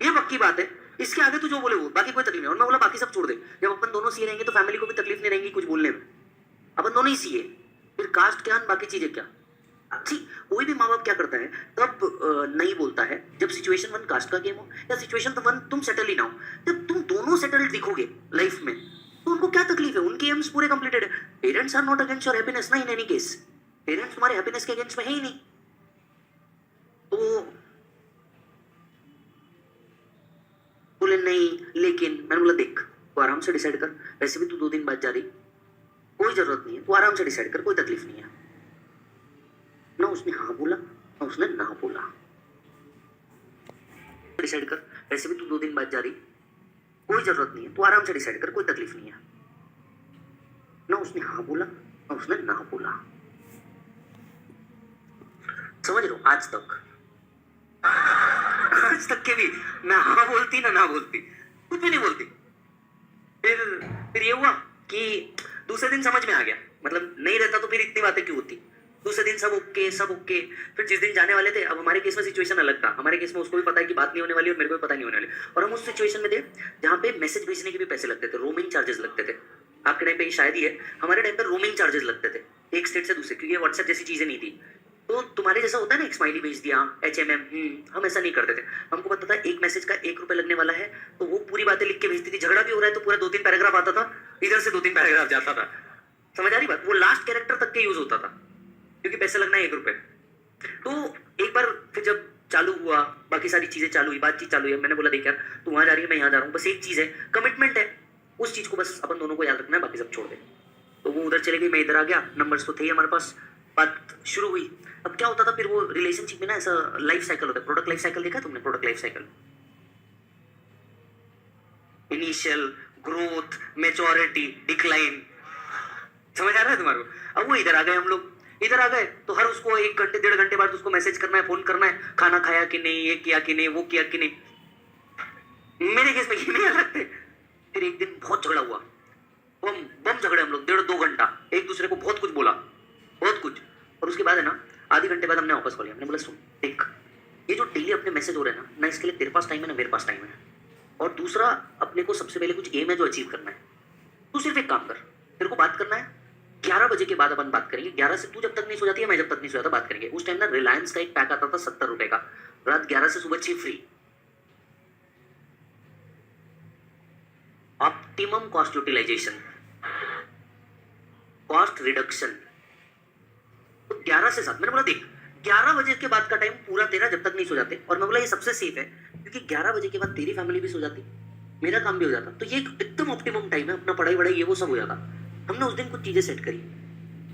ये पक्की बात है। इसके आगे तू जो बोले वो, बाकी कोई तकलीफ नहीं। और मैं बोला बाकी सब छोड़ दे, जब अपन दोनों सी रहेंगे तो फैमिली को भी तकलीफ नहीं रहेंगी कुछ बोलने में, अपन दोनों ही सी है, फिर कास्ट क्या बाकी चीजें क्या। जी, कोई भी माँ बाप क्या करता है तब नहीं बोलता है जब सिचुएशन 1 कास्ट का गेम हो, या सिचुएशन 1 तुम सेटल ही ना हो। जब तुम दोनों सेटल्ड दिखोगे लाइफ में तो उनको क्या तकलीफ है, उनके एम्स पूरे कंप्लीटेड है। Parents are not against your happiness ना, इन एनी केस पेरेंट्स तुम्हारे हैप्पीनेस के अगेंस्ट में है ही नहीं। तो बोले नहीं, लेकिन मैंने बोला देख तू आराम से डिसाइड कर, वैसे भी तू 2 दिन बाद जा रही, कोई जरूरत नहीं है, तू आराम से डिसाइड कर, कोई तकलीफ नहीं है। ना उसने हाँ बोला ना उसने ना बोला। डिसाइड कर, वैसे भी तू 2 दिन बाद जा रही, कोई जरूरत नहीं है, तू आराम से डिसाइड कर, कोई तकलीफ नहीं है। ना उसने हाँ बोला ना उसने ना बोला। समझ लो आज तक के भी ना हाँ बोलती ना बोलती, कुछ भी नहीं बोलती। फिर ये हुआ कि दूसरे दिन समझ में आ गया मतलब नहीं रहता तो फिर इतनी बातें क्यों होती? दूसरे दिन सब ओके सब ओके। फिर जिस दिन जाने वाले थे, अब हमारे केस में सिचुएशन अलग था। हमारे केस में उसको भी पता है कि बात नहीं होने वाली और मेरे को भी पता नहीं होने वाली, और हम उस सिचुएशन में थे जहाँ पे मैसेज भेजने के भी पैसे लगते थे, रोमिंग चार्जेस लगते थे। आपके टाइम पे ये शायद ही है, हमारे टाइम पे रोमिंग चार्जेस लगते थे एक स्टेट से दूसरे, क्योंकि व्हाट्सएप जैसी चीजें नहीं थी। तो तुम्हारे जैसा होता है ना, एक स्माइली भेज दिया, HMM, हम ऐसा नहीं करते थे। हमको पता था एक मैसेज का 1 रुपए लगने वाला है, तो वो पूरी बातें लिख के भेजती थी। झगड़ा भी हो रहा है तो पूरा 2-3 पैराग्राफ आता था, इधर से 2-3 पैराग्राफ जाता था। समझ आ रही बात? वो लास्ट कैरेक्टर तक के यूज होता था, क्योंकि पैसे लगना है 1 रुपए। तो एक बार फिर जब चालू हुआ, बाकी सारी चीजें चालू हुई, बातचीत चालू हुई, मैंने बोला देख यार, तू वहां जा रही है, मैं यहाँ जा रहा हूँ, बस एक चीज है, कमिटमेंट है, उस चीज को बस अपन दोनों को याद रखना है, बाकी सब छोड़ दे। तो वो उधर चले गई, मैं इधर आ गया, नंबर्स तो थे ही हमारे पास, बात शुरू हुई। अब क्या होता था फिर, वो रिलेशनशिप में ना ऐसा लाइफ साइकिल होता है, प्रोडक्ट लाइफ साइकिल देखा तुमने? Product life cycle, initial, growth, maturity, decline. समझ आ रहा है तुम्हारे को? अब वो इधर आ गए, हम लोग इधर आ गए, तो हर उसको 1 घंटे 1.5 घंटे बाद उसको मैसेज करना है, फोन करना है, खाना खाया कि नहीं, ये किया कि नहीं, वो किया कि नहीं। मेरे केस में ये नहीं अलग थे। फिर एक दिन बहुत झगड़ा हुआ, बम बम झगड़े हम लोग, 1.5-2 घंटा एक दूसरे को बहुत कुछ बोला, बहुत कुछ। और उसके बाद है ना, आधे घंटे बाद हमने वापस कॉल किया। हमने बोला सुन देख, ये जो डेली अपने मैसेज हो रहे हैं ना, इसके लिए तेरे पास टाइम है ना मेरे पास टाइम है, और दूसरा अपने को सबसे पहले कुछ एम है जो अचीव करना है। तू सिर्फ एक काम कर, तेरे को बात करना है 11 बजे के बाद अपन बात करेंगे। 11 से तू जब तक नहीं सो जाती है, मैं जब तक नहीं सो जाता, बात करेंगे। उस टाइम ना रिलायंस का एक पैक आता था 70 रुपए का, रात 11 से सुबह 6 free, optimum cost utilisation, cost reduction. तो 11 से 7, मैंने बोला देख 11 बजे के बाद का टाइम पूरा तेरा, जब तक नहीं सो जाते। और मैं बोला ये सबसे सेफ है, क्योंकि 11 बजे के बाद तेरी फैमिली भी सो जाती, मेरा काम भी हो जाता, तो ये एकदम ऑप्टिमम टाइम है, अपना पढ़ाई वढ़ाई ये वो सब हो जाता। हमने उस दिन कुछ चीजें सेट करी।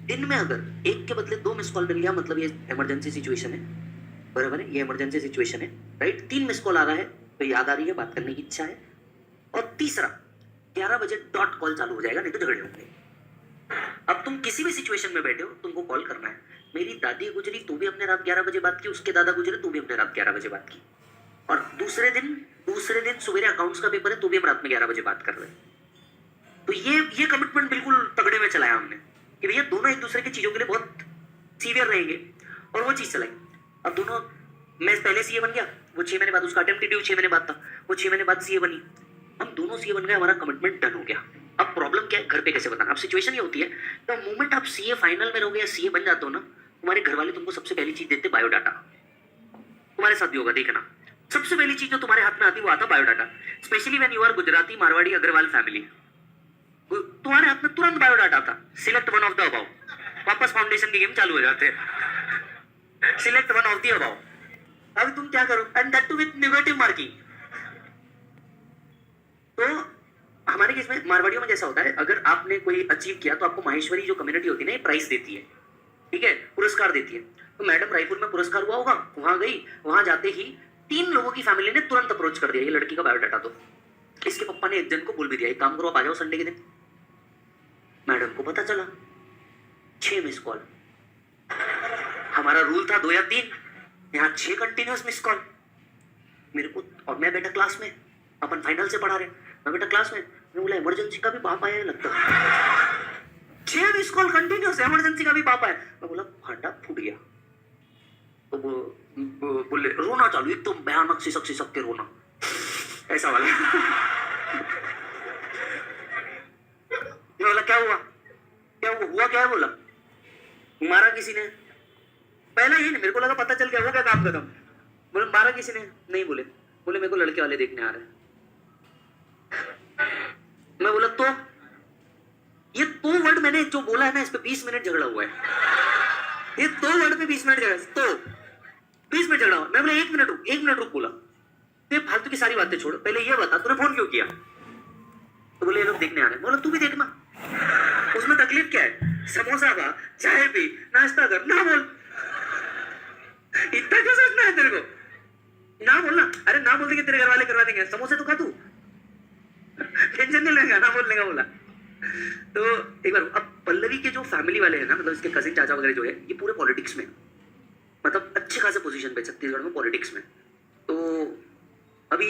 दिन में अगर 1 के बदले 2 मिस कॉल मिल गया, मतलब ये इमरजेंसी सिचुएशन है, बराबर है, ये इमरजेंसी सिचुएशन है, राइट। 3 मिस कॉल आ रहा है तो याद आ रही है, बात करने की इच्छा है, और तीसरा 11 बजे डॉट कॉल चालू हो जाएगा, नहीं तो झगड़े होंगे। अब तुम किसी भी सिचुएशन में बैठे हो, तुमको कॉल करना है। मेरी दादी गुजरी तो भी हमने रात 11 बजे बात की, उसके दादा गुजरे तो भी हमने रात 11 बजे बात की, और दूसरे दिन सवेरे अकाउंट्स का पेपर है तो भी हम रात में 11 बजे बात कर रहे हैं। तो ये कमिटमेंट बिल्कुल तगड़े में चलाया हमने कि भैया दोनों एक दूसरे की चीजों के लिए बहुत सीवियर रहेंगे, और वो चीज चलाई। अब दोनों, मैं पहले सीए बन गया, वो 6 महीने बाद उसका अटेम्प्ट ड्यू 6 महीने बाद था, वो 6 महीने बाद सीए बनी, हम दोनों सीए बन गए, हमारा कमिटमेंट डन हो गया। अब प्रॉब्लम क्या है, घर पे कैसे बताना। अब सिचुएशन ये होती है, द मोमेंट आप सीए फाइनल में रहोगे या सीए बन जाते हो ना, तुम्हारे घर वाले तुमको सबसे पहली चीज देते बायोडाटा। तुम्हारे साथ भी होगा, देखना, सबसे पहली चीज जो तुम्हारे हाथ में आती है वो आता biodata. Specially when you are Gujarati, Marwari, Agarwal family, तुम्हारे हाथ में तुरंत बायोडाटा था। Select one of the above, वापस फाउंडेशन की गेम चालू हो जाते हैं। Select one of the above, अब तुम क्या करो, and that too with negative marking. तो हमारे केस में मारवाड़ियों में जैसा होता है, अगर आपने कोई अचीव किया तो आपको माहेश्वरी जो कम्युनिटी होती है ना, ये प्राइज देती है, ठीक है, पुरस्कार देती है। तो मैडम रायपुर में पुरस्कार हुआ होगा, वहां गई, वहां जाते ही 3 लोगों की फैमिली ने तुरंत अप्रोच कर दिया, ये लड़की का बायोडाटा दो। इसके पप्पा ने एक जन को बोल भी दिया, एक काम करो आप आ जाओ संडे के दिन। मैडम को पता चला, 6 मिस कॉल। हमारा रूल था 2 या 3, यहाँ 6 कंटिन्यूस मिस कॉल मेरे को। और मैं बेटा क्लास में, अपन फाइनल से पढ़ा रहे, मैं बेटा क्लास में, मैं बोला इमरजेंसी का भी बाप आया है लगता है। 6 मिस कॉल कंटिन्यूस, इमरजेंसी का भी बाप आया। मैं बोला फाटा फूट गया। तो बोले रोना चालू, एकदम भयानक सिसक के रोना, ऐसा वाला। मैं बोला क्या हुआ, क्या है? बोला मारा किसी ने। पहला ये नहीं, मेरे को लगा पता चल गया हो गया काम खत्म। बोले मारा किसी ने, नहीं बोले मेरे को लड़के वाले देखने आ रहे हैं। मैं बोला तो ये 2 वर्ड मैंने जो बोला है ना, इस पे 20 मिनट झगड़ा हुआ है। ये 2 वर्ड पे 20 मिनट झगड़ा, तो 20 मिनट झगड़ा हुआ। मैं बोला 1 मिनट रुक बोला, तो फालतू की सारी बातें छोड़, पहले ये बता तूने फोन क्यों किया। तो बोले ये लोग देखने आ रहे हैं। बोला तू भी देखना, उसमें तकलीफ क्या है, समोसा खा, चाय पी, नाश्ता कर, ना बोल, इतना क्यों सोचना है तेरे को, ना बोलना। अरे ना बोल देंगे तेरे घर वाले करवा देंगे, समोसे तो खा तू, टेंशन नहीं लेगा, ना बोलने का बोला। तो एक बार, अब पल्लवी के जो फैमिली वाले हैं ना, मतलब इसके कजिन चाचा वगैरह जो है, ये पूरे पॉलिटिक्स में, मतलब अच्छे खासे पोजीशन पे छत्तीसगढ़ में पॉलिटिक्स में। तो अभी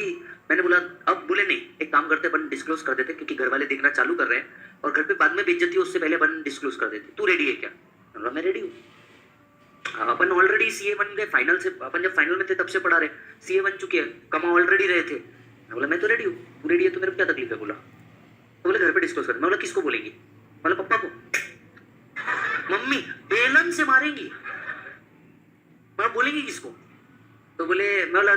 मैंने बोला, अब बोले नहीं, एक काम करते अपन डिस्क्लोज कर देते, क्योंकि घर वाले देखना चालू कर रहे हैं, और घर पे बाद में बेइज्जती हो उससे पहले अपन डिस्क्लोज कर देते, तू रेडी है क्या? मैंने बोला मैं रेडी हूँ। अपन ऑलरेडी सीए बन गए, फाइनल से अपन जब फाइनल में थे तब से पढ़ा रहे, सीए बन चुके हैं, कमा ऑलरेडी रहे थे। मैं बोला मैं तो रेडी हूँ, तू रेडी है तो मेरे को क्या तकलीफ है? बोला तो बोले घर पे डिस्कस कर। मैं बोला किसको बोलेंगी? बोला पप्पा को। मम्मी बेलन से मारेंगी। मैं बोलेंगी किसको? तो बोले मैं बोला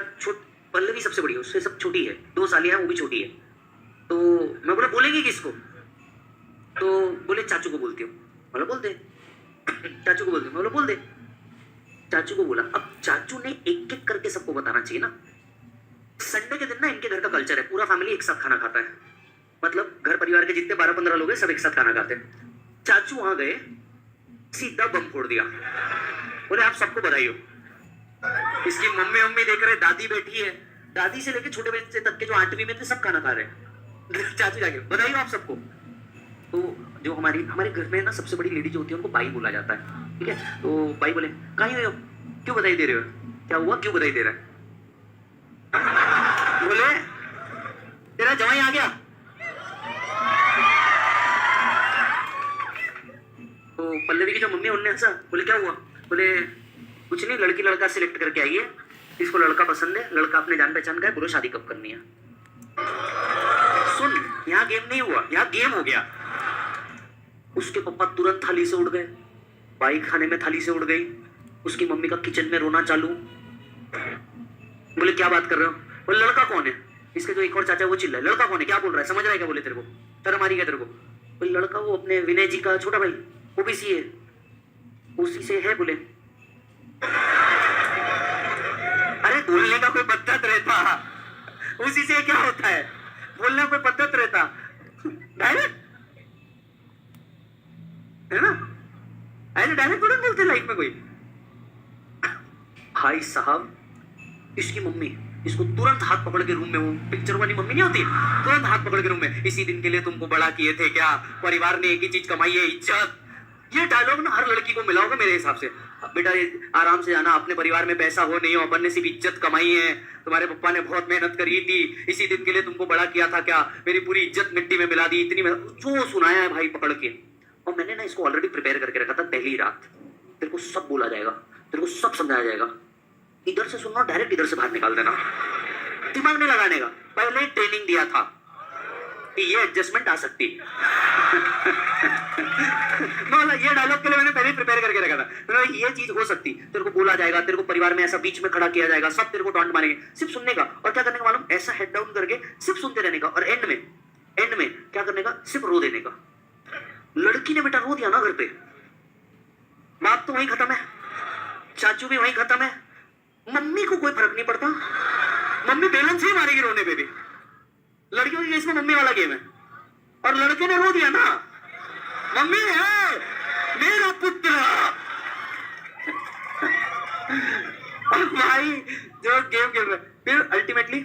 पल्लवी सबसे बड़ी है, उससे सब छोटी है, 2 सालियां हैं वो भी छोटी है। तो मैं बोला बोलेंगी किसको? तो बोले चाचू को बोलती हूँ। बोला बोल दे। चाचू को बोलती हूँ। मैं बोला बोल दे। चाचू को बोला। अब चाचू ने एक एक करके सबको बताना चाहिए ना। संडे के दिन ना इनके घर का कल्चर है, पूरा फैमिली एक साथ खाना खाता है, मतलब घर परिवार के जितने 12-15 लोग हैं सब एक साथ खाना खाते हैं। चाचू वहां गए, सीधा बम फोड़ दिया। बोले आप सबको बधाई हो। इसकी मम्मी देख रहे, दादी बैठी है, दादी से लेके छोटे बच्चे तक के जो 8वीं में थे सब खाना खा रहे हैं। चाचू जाके बधाई हो आप सबको। तो जो हमारे घर में ना सबसे बड़ी लेडी जो होती है उनको बाई बोला जाता है, ठीक है? तो बाई बोले कहीं हो, क्यों बधाई दे रहे हो? क्या हुआ, क्यों बधाई दे रहा है? बोले तेरा जवाई आ गया। तो पल्लवी की जो मम्मी उनने हंसा, बोले क्या हुआ? बोले कुछ नहीं, लड़की लड़का सिलेक्ट करके आई है, इसको लड़का पसंद है, लड़का अपने जान पहचान का है, बोलो शादी कब करनी है। सुन, यहाँ गेम नहीं हुआ, यहाँ गेम हो गया। उसके पापा तुरंत थाली से उड़ गए, बाई खाने में थाली से उड़ गई, उसकी मम्मी का किचन में रोना चालू। बोले क्या बात कर रहे हो? बोले लड़का कौन है? इसके जो एक और चाचा वो चिल्लाए, लड़का कौन है, क्या बोल रहा है, समझ रहा है क्या? बोले तेरे को शर्म आ रही है तेरे को? बोले लड़का वो अपने विनय जी का छोटा भाई, वो भी सी है, उसी से है। बोले अरे बोलने का कोई पद्धत रहता, उसी से क्या होता है, बोलने का कोई पद्धत रहता, डायरेक्ट है ना, ऐसे डायरेक्ट थोड़ा बोलते लाइफ में कोई। भाई साहब इसकी मम्मी इसको तुरंत हाथ पकड़ के रूम में, वो पिक्चर वाली मम्मी नहीं होती, तुरंत हाथ पकड़ के रूम में, इसी दिन के लिए तुमको बड़ा किए थे क्या, परिवार ने एक ही चीज कमाई है, इज्जत। ये डायलॉग ना हर लड़की को मिला होगा मेरे हिसाब से। बेटा आराम से जाना, अपने परिवार में पैसा हो नहीं हो, अपन ने सिर्फ इज्जत कमाई है, तुम्हारे पप्पा ने बहुत मेहनत करी थी, इसी दिन के लिए तुमको बड़ा किया था क्या, मेरी पूरी इज्जत मिट्टी में मिला दी, इतनी जो सुनाया है भाई पकड़ के। और मैंने ना इसको ऑलरेडी प्रिपेयर करके रखा था पहली रात, तेरे को सब बोला जाएगा, तेरे को सब समझाया जाएगा, इधर से सुनना, डायरेक्ट इधर से बाहर निकाल देना, दिमाग नहीं लगाने का। पहले ट्रेनिंग दिया था कि ये एडजस्टमेंट आ सकती। ये डायलॉग के लिए मैंने पहले प्रिपेयर करके रखा था, ये चीज हो सकती, तेरे को बोला जाएगा, तेरे को परिवार में ऐसा बीच में खड़ा किया जाएगा, सब तेरे को टॉन्ट मारेंगे, सिर्फ सुनने का। और क्या करने का मालूम, ऐसा हेड डाउन करके सिर्फ सुनते रहने का, और एंड में क्या करने का, सिर्फ रो देने का। लड़की ने बेटा रो दिया ना घर पे, बाप तो वहीं खत्म है, चाचू भी वहीं खत्म है, मम्मी को कोई फर्क नहीं पड़ता, मम्मी बेलन से ही मारेगी रोने पे भी। लड़कियों के केस में मम्मी वाला गेम है, और लड़के ने रो दिया ना, मम्मी है मेरा पुत्र। और भाई जो गेम खेल रहा है, फिर अल्टीमेटली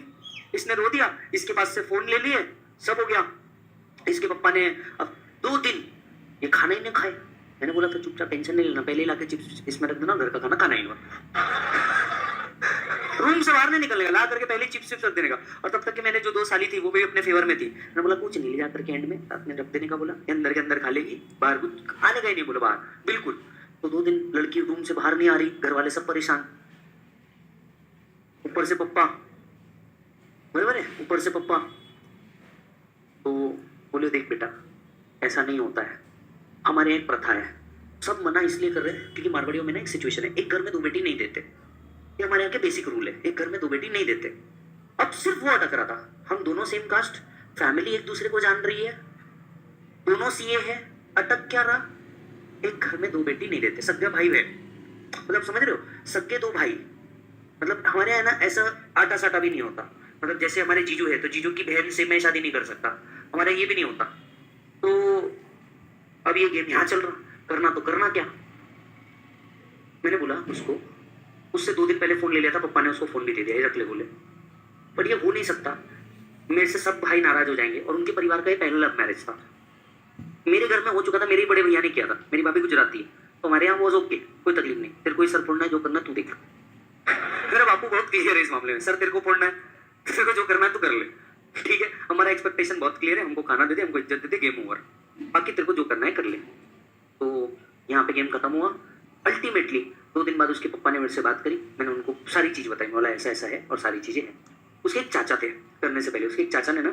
इसने रो दिया, इसके पास से फोन ले लिए, सब हो गया। इसके पापा ने अब 2 दिन ये खाना ही नहीं खाए। मैंने बोला था चुपचाप टेंशन नहीं लेना, पहले ही लाके चिप्स इसमें रख देना, घर का खाना खाना ही नहीं, रूम से बाहर नहीं निकलने का, ला करके पहले चिप्स रख देने का। और तब तक कि मैंने जो 2 साली थी वो भी अपने फेवर में थी, मैंने बोला कुछ नहीं, ले जा करके एंड में साथ में रख देने का, बोला अंदर के अंदर खा लेगी, बाहर कुछ आने का ही नहीं बोला बाहर, बिल्कुल। तो 2 दिन लड़की रूम से बाहर नहीं आ रही, घर वाले सब परेशान, ऊपर से पप्पा, बराबर है, ऊपर से पप्पा। तो बोले देख बेटा ऐसा नहीं होता है, हमारे यहाँ एक प्रथा है, सब मना इसलिए कर रहे हैं क्योंकि मारवाड़ियों में ना एक सिचुएशन है, एक घर में 2 बेटी नहीं देते, ये हमारे यहाँ के बेसिक रूल है, एक घर में 2 बेटी नहीं देते। अब सिर्फ वो अटक रहा था, हम दोनों सेम कास्ट, फैमिली एक दूसरे को जान रही है, दोनों सीए है, अटक क्या रहा, एक घर में 2 बेटी नहीं देते, सगे भाई है, मतलब समझ रहे हो, सगे 2 भाई, मतलब हमारे यहाँ ना ऐसा आटा साटा भी नहीं होता, मतलब जैसे हमारे जीजू है तो जीजू की बहन से मैं शादी नहीं कर सकता, हमारे ये भी नहीं होता। तो अब ये गेम यहाँ चल रहा, करना तो करना क्या। मैंने बोला उसको, उससे 2 दिन पहले फोन ले लिया था, पापा ने उसको फोन भी दे दिया, रख ले बोले, पर ये हो नहीं सकता, मेरे से सब भाई नाराज हो जाएंगे, और उनके परिवार का ये पहला लव मैरिज था, मेरे घर में हो चुका था, मेरे बड़े भैया ने किया था, मेरी भाभी गुजराती है, तो हमारे यहाँ वो ओके, कोई तकलीफ नहीं, तेरे को सर फोड़ना है, जो करना है तू देख। मेरा बापू बहुत क्लियर है इस मामले में, सर तेरे को फोड़ना है, तेरे को जो करना है तू कर ले, ठीक है, हमारा एक्सपेक्टेशन बहुत क्लियर है, हमको खाना दे दे, हमको इज्जत दे दे, गेम ओवर। बाकी तेरे को जो करना है कर ले। तो यहाँ पे गेम खत्म हुआ। अल्टीमेटली 2 दिन बाद उसके पप्पा ने मेरे से बात करी, मैंने उनको सारी चीज़ बताई, बोला ऐसा ऐसा है और सारी चीज़ें हैं। उसके एक चाचा थे, करने से पहले उसके एक चाचा ने ना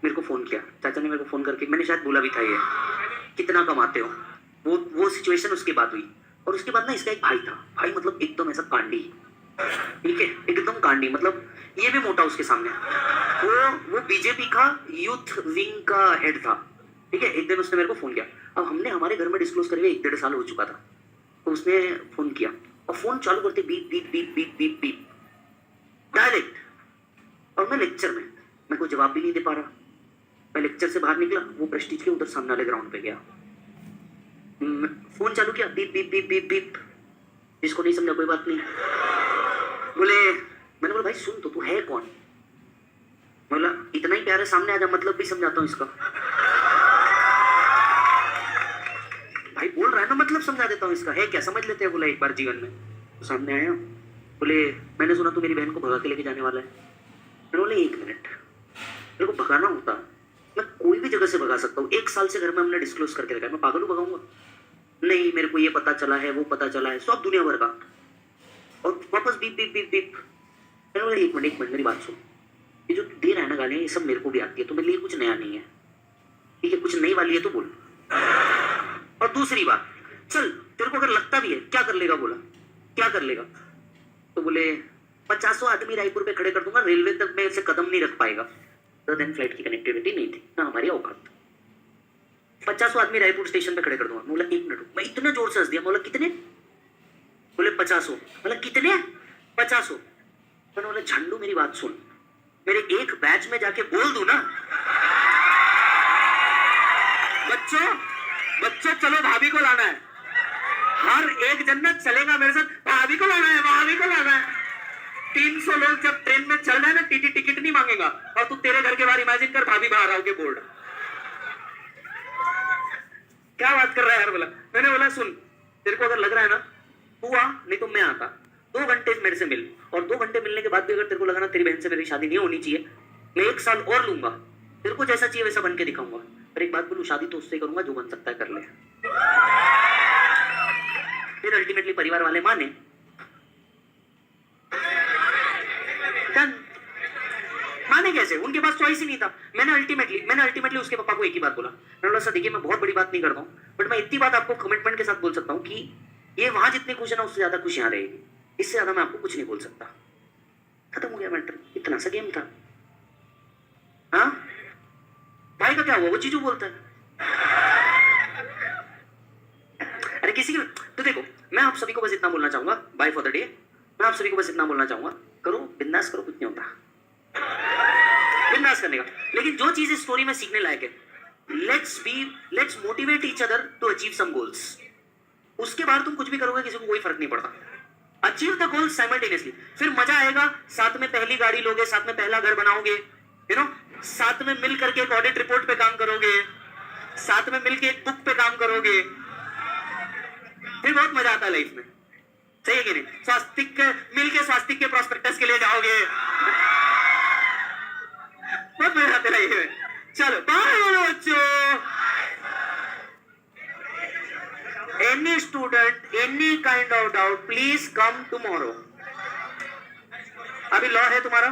मेरे को फ़ोन किया। चाचा ने मेरे को फ़ोन करके, मैंने शायद बोला भी था ये, कितना कमाते हो, वो सिचुएशन उसके बाद हुई। और उसके बाद ना इसका एक भाई था, भाई मतलब एकदम ऐसा कांडी, ठीक है, एकदम कांडी, मतलब ये भी मोटा उसके सामने। वो बीजेपी का यूथ विंग का हेड था, ठीक है। एक दिन उसने मेरे को फ़ोन किया। अब हमने हमारे घर में डिस्क्लोज करे हुए 1-1.5 साल हो चुका था। तो उसने फ़ोन किया और फ़ोन चालू करते beep beep beep beep beep beep direct. और मैं लेक्चर में, मैं कोई जवाब भी नहीं दे पा रहा। मैं लेक्चर से बाहर निकला, वो प्रेस्टीज के उधर सामने वाले ग्राउंड पे गया, फोन चालू किया, beep beep beep beep beep. जिसको नहीं समझा कोई बात नहीं। बोले, मैंने बोला भाई सुन तो, तू है कौन? बोला इतना ही प्यार है, सामने आ जा, मतलब भी समझाता हूँ इसका। भाई बोल रहा है ना, मतलब समझा देता हूँ इसका, है क्या समझ लेते हैं। बोला एक बार जीवन में। तो सामने आया, बोले मैंने सुना तू मेरी बहन को भगा के लेके जाने वाला है। मैंने बोले 1 मिनट, मेरे को भगाना होता मैं कोई भी जगह से भगा सकता हूँ। 1 साल से घर में हमने डिस्क्लोज करके रखा है, मैं पागल हूँ भगाऊंगा? नहीं, मेरे को ये पता चला है, वो पता चला है, सब दुनिया भर का। और वापस बीप बीप बीप बीप। मैंने बोला 1 मिनट मेरी बात सुन, ये जो दे रहा है ना गाली, ये सब मेरे को भी आती है, तो मेरे लिए कुछ नया नहीं है, ठीक है, कुछ नई वाली है तो बोल। और दूसरी बात, चल तेरे को अगर लगता भी है, क्या कर लेगा? बोला क्या कर लेगा? तो बोले 50 आदमी रायपुर पे खड़े कर दूंगा, रेलवे तक में से कदम नहीं रख पाएगा। तो दिन फ्लाइट की कनेक्टिविटी नहीं थी ना हमारी औकात। 50 आदमी रायपुर स्टेशन पे खड़े कर दूंगा। बोला 1 मिनट, मैं इतने जोर से हंस दिया। बोला कितने? बोले 50। बोला कितने? 50। मैंने बोला झंडू मेरी बात सुन, मेरे एक बैच में जाके बोल दूं ना, बच्चों चलो भाभी को लाना है, हर एक जन्नत चलेगा मेरे साथ, भाभी को लाना है, भाभी को लाना है। 300 लोग जब ट्रेन में चल रहे हैं ना, टीटी टिकट नहीं मांगेगा, और तू तेरे घर के बाहर इमेजिन कर, भाभी बाहर आओगे बोर्ड। क्या बात कर रहा है यार? बोला, मैंने बोला सुन, तेरे को अगर लग रहा है ना, तू आ, नहीं तो मैं आता। 2 घंटे मेरे से मिल, और 2 घंटे मिलने के बाद भी अगर तेरे को लगा ना तेरी बहन से मेरी शादी नहीं होनी चाहिए, मैं 1 साल और लूंगा, तेरे को जैसा चाहिए वैसा बन के दिखाऊंगा। पर एक बात बोलूं, शादी तो उससे करूंगा जो बन सकता है कर ले। फिर अल्टीमेटली परिवार वाले माने, माने कैसे? उनके पास चॉइस ही नहीं था। मैंने अल्टीमेटली उसके पापा को एक ही बात बोला। मैंने बोला सर देखिए, मैं बहुत बड़ी बात नहीं करता हूँ, बट मैं इतनी बात आपको कमिटमेंट के साथ बोल सकता हूँ कि ये वहां जितनी खुश है ना, उससे ज्यादा खुश यहाँ रहेगी। इससे ज्यादा मैं आपको कुछ नहीं बोल सकता। खत्म हो गया मैटर, इतना सा गेम था। हाँ भाई का क्या हुआ? वो जीजू बोलता है। अरे किसी की तो देखो, मैं आप सभी को बस इतना बोलना चाहूंगा, बाय फॉर द डे। मैं आप सभी को बस इतना बोलना चाहूंगा, करो बिंदास करो, कुछ नहीं होता बिंदास करने का। लेकिन जो चीज इस स्टोरी में सीखने लायक है, let's motivate each other to achieve some goals. उसके बाद तुम कुछ भी करोगे, किसी को कोई फर्क नहीं पड़ता। अचीव द गोल साइमल्टेनियसली, फिर मजा आएगा। साथ में पहली गाड़ी लोगे, साथ में पहला घर बनाओगे, यू नो, साथ में मिल करके एक ऑडिट रिपोर्ट पे काम करोगे, साथ में मिलके एक बुक पे काम करोगे, फिर बहुत मजा आता है लाइफ में। सही है कि नहीं? स्वास्तिक मिलके स्वास्तिक के प्रोस्पेक्टस के लिए जाओगे, बहुत मजा आता है लाइफ में। चलो बाय बच्चों। Any student, any kind of doubt, please come tomorrow. अभी लॉ है तुम्हारा,